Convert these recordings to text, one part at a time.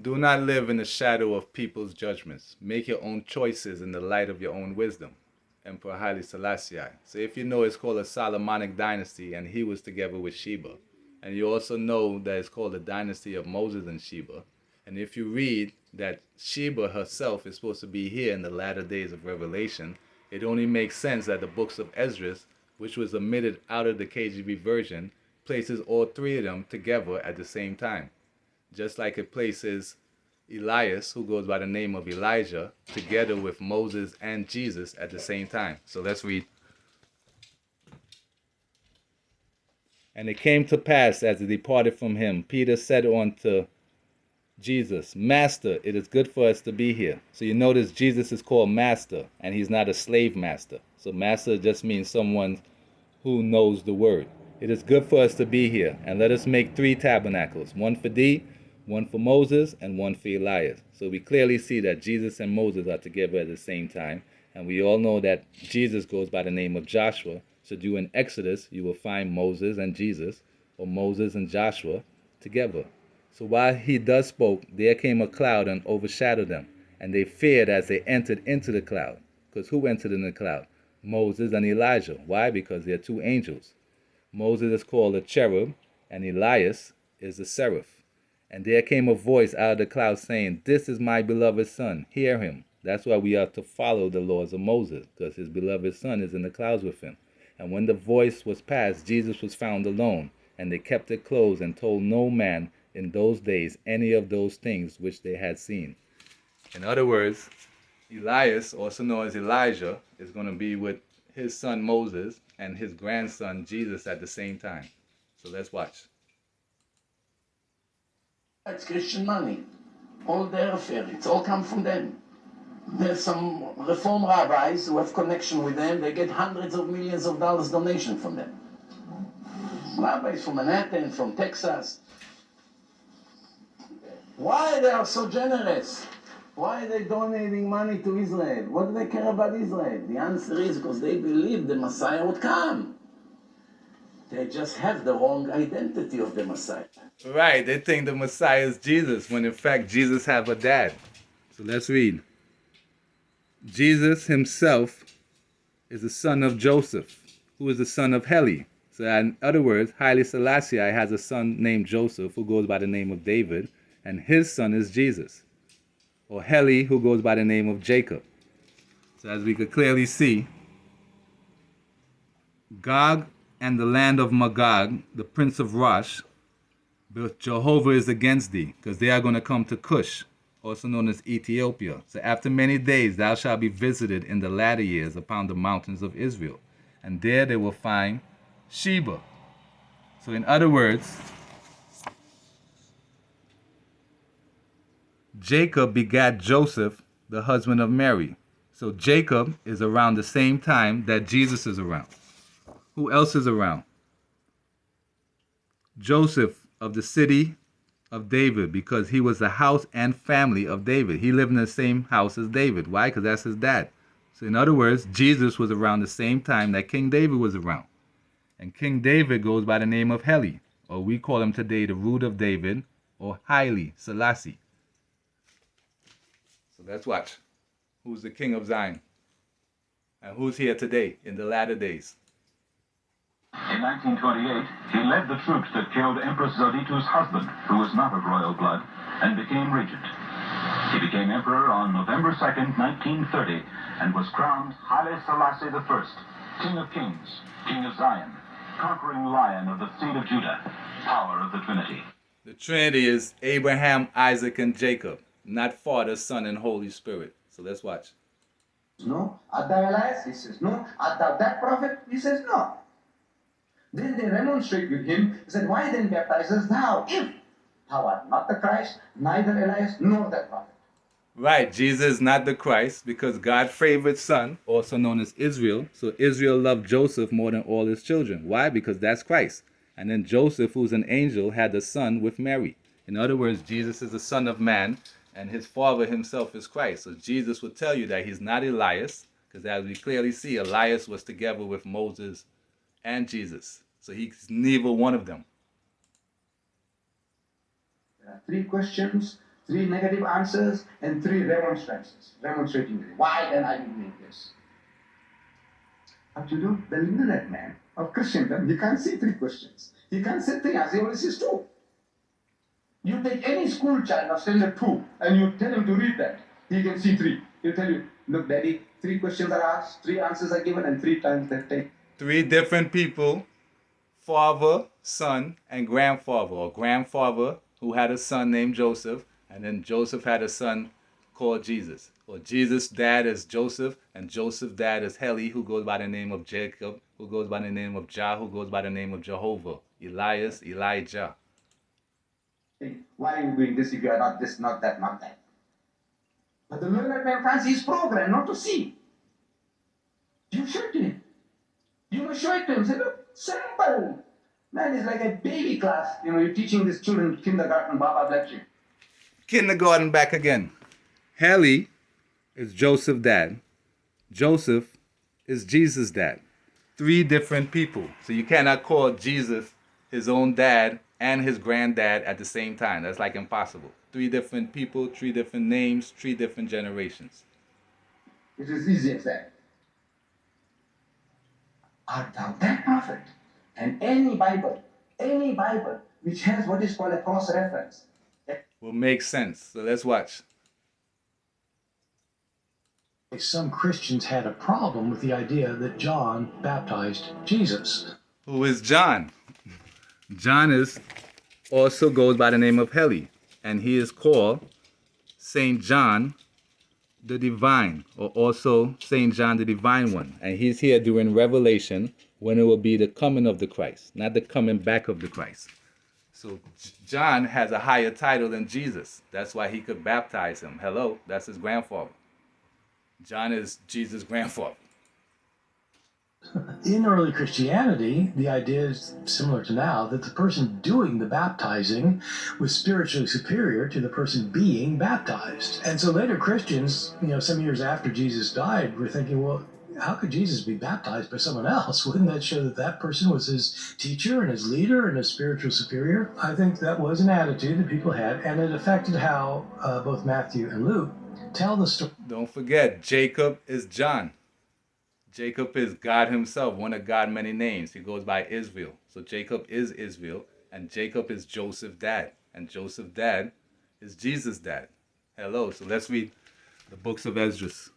Do not live in the shadow of people's judgments. Make your own choices in the light of your own wisdom. Emperor Haile Selassie. So if you know it's called a Solomonic dynasty and he was together with Sheba. And you also know that it's called the dynasty of Moses and Sheba. And if you read that Sheba herself is supposed to be here in the latter days of Revelation, it only makes sense that the books of Esdras, which was omitted out of the KJV version, places all three of them together at the same time. Just like it places Elias, who goes by the name of Elijah, together with Moses and Jesus at the same time. So let's read. And it came to pass, as he departed from him, Peter said unto Jesus, Master, it is good for us to be here. So you notice Jesus is called Master, and he's not a slave master. So Master just means someone who knows the word. It is good for us to be here, and let us make 3 tabernacles, one for thee, one for Moses, and one for Elias. So we clearly see that Jesus and Moses are together at the same time, and we all know that Jesus goes by the name of Joshua. So you in Exodus, you will find Moses and Jesus, or Moses and Joshua together. So while he thus spoke, there came a cloud and overshadowed them, and they feared as they entered into the cloud. Because who entered in the cloud? Moses and Elijah. Why? Because they're 2 angels. Moses is called a cherub, and Elias is a seraph. And there came a voice out of the cloud saying, This is my beloved son, hear him. That's why we are to follow the laws of Moses, because his beloved son is in the clouds with him. And when the voice was past, Jesus was found alone, and they kept it closed and told no man in those days any of those things which they had seen. In other words, Elias, also known as Elijah, is going to be with his son Moses and his grandson Jesus at the same time. So let's watch. It's Christian money. All their affair. It's all come from them. There's some reform rabbis who have connection with them. They get hundreds of millions of dollars donation from them. Rabbis from Manhattan, from Texas. Why they are so generous? Why are they donating money to Israel? What do they care about Israel? The answer is because they believe the Messiah would come. They just have the wrong identity of the Messiah. Right, they think the Messiah is Jesus, when in fact Jesus have a dad. So let's read. Jesus himself is the son of Joseph, who is the son of Heli. So in other words, Haile Selassie has a son named Joseph, who goes by the name of David, and his son is Jesus. Or Heli, who goes by the name of Jacob. So as we could clearly see, Gog and the land of Magog, the prince of Rosh, but Jehovah is against thee, because they are going to come to Cush, also known as Ethiopia. So after many days thou shalt be visited in the latter years upon the mountains of Israel, and there they will find Sheba. So in other words, Jacob begat Joseph, the husband of Mary. So Jacob is around the same time that Jesus is around. Who else is around? Joseph of the city of David, because he was the house and family of David. He lived in the same house as David. Why? Because that's his dad. So in other words, Jesus was around the same time that King David was around. And King David goes by the name of Heli, or we call him today the root of David, or Haile Selassie. So let's watch. Who's the king of Zion? And who's here today in the latter days? In 1928, he led the troops that killed Empress Zalditu's husband, who was not of royal blood, and became regent. He became emperor on November 2nd, 1930, and was crowned Haile Selassie I, King of Kings, King of Zion, conquering lion of the seed of Judah, power of the Trinity. The Trinity is Abraham, Isaac, and Jacob, not Father, Son, and Holy Spirit. So let's watch. No. Art thou Elias? He says, no. Art thou that prophet? He says, no. Then they remonstrate with him, said, Why then baptizest thou, if thou art not the Christ, neither Elias nor that prophet? Right, Jesus is not the Christ, because God's favorite son, also known as Israel, so Israel loved Joseph more than all his children. Why? Because that's Christ. And then Joseph, who's an angel, had a son with Mary. In other words, Jesus is the son of man, and his father himself is Christ. So Jesus would tell you that he's not Elias, because as we clearly see, Elias was together with Moses and Jesus. So he's neither one of them. There are 3 questions, 3 negative answers and 3 remonstrances, remonstrating with him. Why then are you doing this? But you know, the luminate man of Christendom, he can't see 3 questions. He can't see 3 answers, he only sees 2. You take any school child of standard 2 and you tell him to read that, he can see 3. He'll tell you, look, daddy, 3 questions are asked, 3 answers are given, and 3 times they take. 3 different people, father, son, and grandfather. Or grandfather who had a son named Joseph, and then Joseph had a son called Jesus. Or Jesus' dad is Joseph, and Joseph's dad is Heli, who goes by the name of Jacob, who goes by the name of Jah, who goes by the name of Jehovah, Elias, Elijah. Why are you doing this if you are not this, not that, not that? But the learned man finds his program not to see. You show it to him. You must show it to him. Say, look, simple. Man, it's like a baby class. You know, you're teaching these children kindergarten, Baba bless you. Kindergarten back again. Heli is Joseph's dad. Joseph is Jesus' dad. 3 different people. So you cannot call Jesus his own dad and his granddad at the same time. That's like impossible. 3 different people, 3 different names, 3 different generations. It is easy as that. Art thou that prophet? And any Bible which has what is called a cross-reference will make sense. So let's watch. Some Christians had a problem with the idea that John baptized Jesus. Who is John? John is also goes by the name of Heli, and he is called Saint John the Divine, or also Saint John the Divine One. And he's here during Revelation when it will be the coming of the Christ, not the coming back of the Christ. So John has a higher title than Jesus. That's why he could baptize him. Hello, that's his grandfather. John is Jesus' grandfather. In early Christianity, the idea is similar to now, that the person doing the baptizing was spiritually superior to the person being baptized. And so later Christians, some years after Jesus died, were thinking, well, how could Jesus be baptized by someone else? Wouldn't that show that that person was his teacher and his leader and his spiritual superior? I think that was an attitude that people had, and it affected how both Matthew and Luke tell the story. Don't forget, Jacob is John. Jacob is God himself, one of God's many names. He goes by Israel. So Jacob is Israel, and Jacob is Joseph's dad. And Joseph's dad is Jesus' dad. Hello, so let's read the books of Esdras.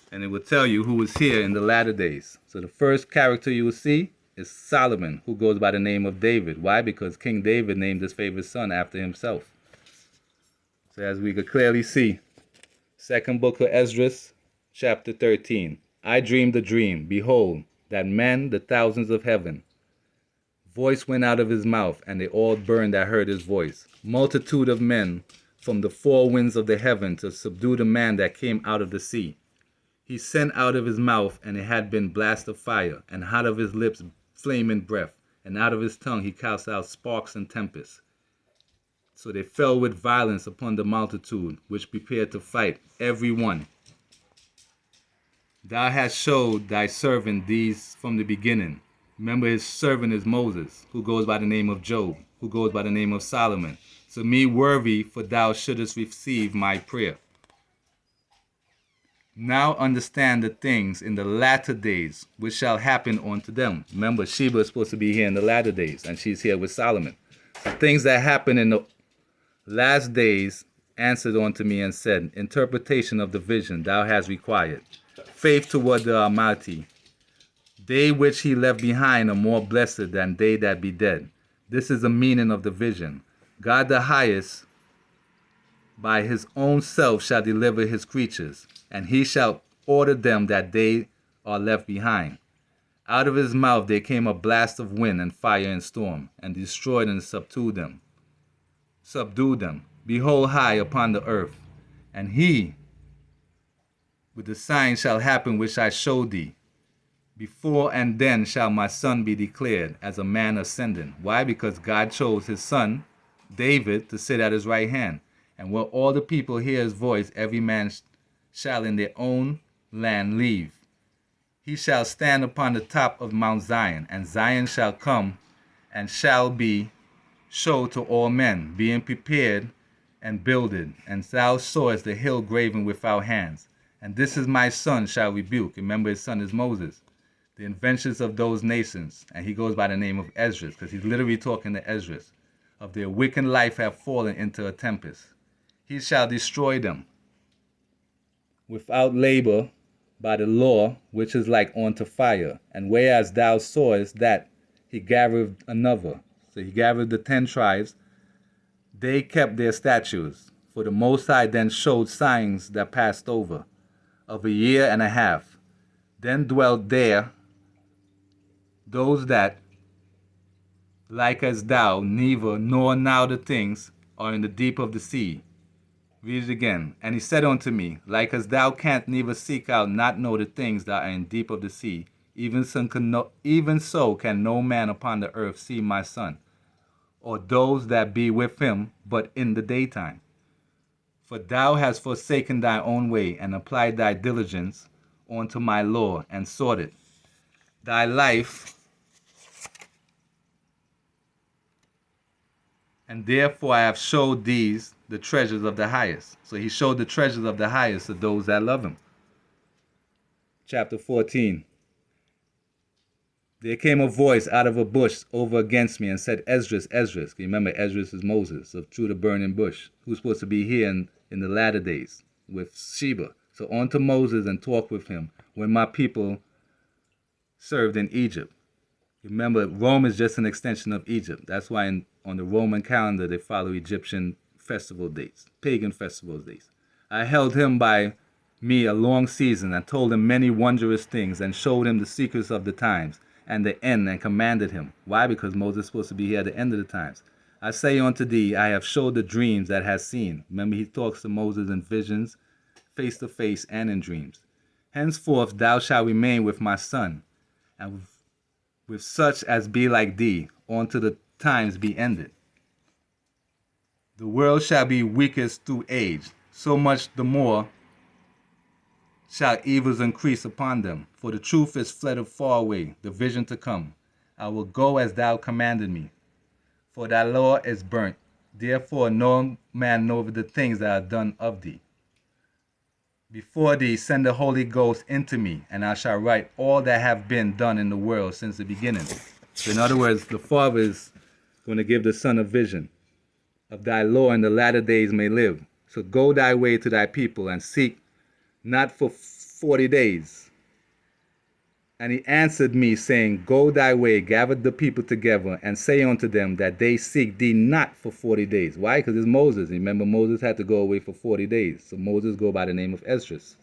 And it will tell you who was here in the latter days. So the first character you will see is Solomon, who goes by the name of David. Why? Because King David named his favorite son after himself. So as we could clearly see, second book of Esdras, chapter 13. I dreamed a dream. Behold, that men, the thousands of heaven, voice went out of his mouth, and they all burned that heard his voice. Multitude of men from the four winds of the heaven to subdue the man that came out of the sea. He sent out of his mouth, and it had been blast of fire, and out of his lips flaming breath, and out of his tongue he cast out sparks and tempests. So they fell with violence upon the multitude, which prepared to fight, every one. Thou hast showed thy servant these from the beginning. Remember, his servant is Moses, who goes by the name of Job, who goes by the name of Solomon. So me worthy, for thou shouldest receive my prayer. Now understand the things in the latter days which shall happen unto them. Remember, Sheba is supposed to be here in the latter days, and she's here with Solomon. So things that happen in the last days answered unto me and said, interpretation of the vision thou hast required. Faith toward the Almighty. They which he left behind are more blessed than they that be dead. This is the meaning of the vision. God the highest by his own self shall deliver his creatures, and he shall order them that they are left behind. Out of his mouth there came a blast of wind and fire and storm, and destroyed and subdued them. Behold, high upon the earth, and he with the sign shall happen which I showed thee. Before and then shall my son be declared as a man ascending. Why? Because God chose his son, David, to sit at his right hand. And when all the people hear his voice, every man shall in their own land leave. He shall stand upon the top of Mount Zion, and Zion shall come and shall be showed to all men, being prepared and builded, and thou sawest the hill graven without hands. And this is my son shall rebuke. Remember, his son is Moses. The inventions of those nations, and he goes by the name of Esdras, because he's literally talking to Esdras, of their wicked life have fallen into a tempest. He shall destroy them without labor by the law, which is like unto fire. And whereas thou sawest that he gathered another. So he gathered the 10 tribes. They kept their statutes. For the Most High then showed signs that passed over, of a year and a half. Then dwelt there those that, like as thou, neither nor now the things are in the deep of the sea. Read it again. And he said unto me, like as thou canst neither seek out not know the things that are in deep of the sea, even so can no man upon the earth see my son, or those that be with him, but in the daytime. For thou hast forsaken thy own way, and applied thy diligence unto my law, and sought it. Thy life, and therefore I have showed these the treasures of the highest. So he showed the treasures of the highest to those that love him. Chapter 14. There came a voice out of a bush over against me and said, Esdras, Esdras. Remember, Esdras is Moses, so through the burning bush, who's supposed to be here in the latter days with Sheba. So on to Moses and talk with him when my people served in Egypt. Remember, Rome is just an extension of Egypt. That's why on the Roman calendar, they follow Egyptian festival dates, pagan festival dates. I held him by me a long season and told him many wondrous things and showed him the secrets of the times and the end and commanded him. Why? Because Moses is supposed to be here at the end of the times. I say unto thee, I have showed the dreams that hast seen. Remember, he talks to Moses in visions, face to face, and in dreams. Henceforth thou shalt remain with my son, and with such as be like thee, until the times be ended. The world shall be weakest through age, so much the more shall evils increase upon them. For the truth is fled far away, the vision to come. I will go as thou commanded me. For thy law is burnt. Therefore no man knoweth the things that are done of thee. Before thee send the Holy Ghost into me, and I shall write all that have been done in the world since the beginning. So in other words, the Father is going to give the Son a vision of thy law in the latter days may live. So go thy way to thy people and seek not for 40 days. And he answered me, saying, go thy way, gather the people together, and say unto them that they seek thee not for 40 days. Why? Because it's Moses. Remember, Moses had to go away for 40 days. So Moses go by the name of Esdras.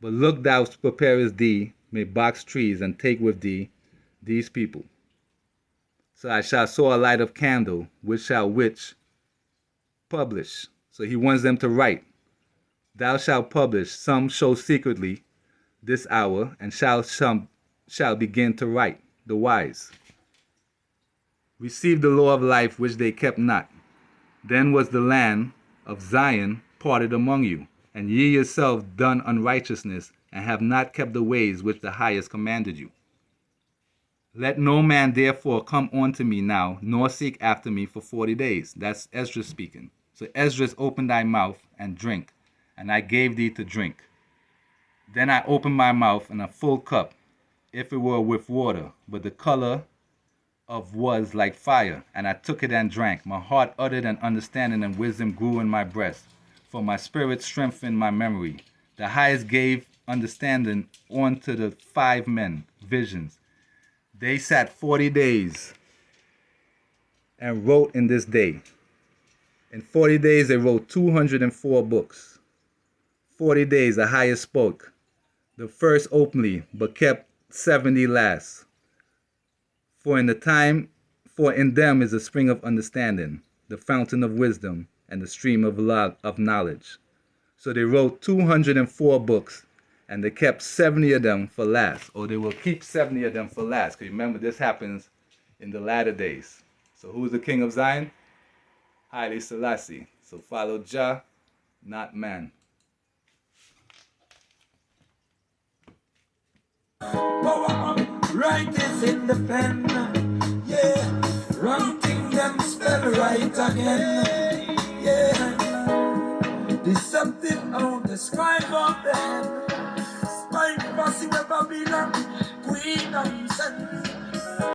But look, thou preparest thee, may box trees, and take with thee these people. So I shall sow a light of candle, which publish. So he wants them to write. Thou shalt publish, some show secretly this hour, and some shall begin to write, the wise. Receive the law of life which they kept not. Then was the land of Zion parted among you, and ye yourselves done unrighteousness, and have not kept the ways which the highest commanded you. Let no man therefore come unto me now, nor seek after me for 40 days. That's Esdras speaking. So Esdras, open thy mouth and drink, and I gave thee to drink. Then I opened my mouth in a full cup, if it were with water, but the color of was like fire, and I took it and drank. My heart uttered an understanding, and wisdom grew in my breast, for my spirit strengthened my memory. The highest gave understanding unto the 5 men, visions. They sat 40 days and wrote in this day. In 40 days they wrote 204 books. 40 days the highest spoke, the first openly, but kept 70 last. For in them is the spring of understanding, the fountain of wisdom, and the stream of knowledge. So they wrote 204 books, and they kept 70 of them for last, or they will keep 70 of them for last. Because remember, this happens in the latter days. So who's the king of Zion? Haile Selassie. So follow Jah, not man. Right is in the pen, yeah. Wrong thing them spell right again, yeah. Deceptive, oh, the scribe of them. Spike, fussy, Babylon, queen nonsense.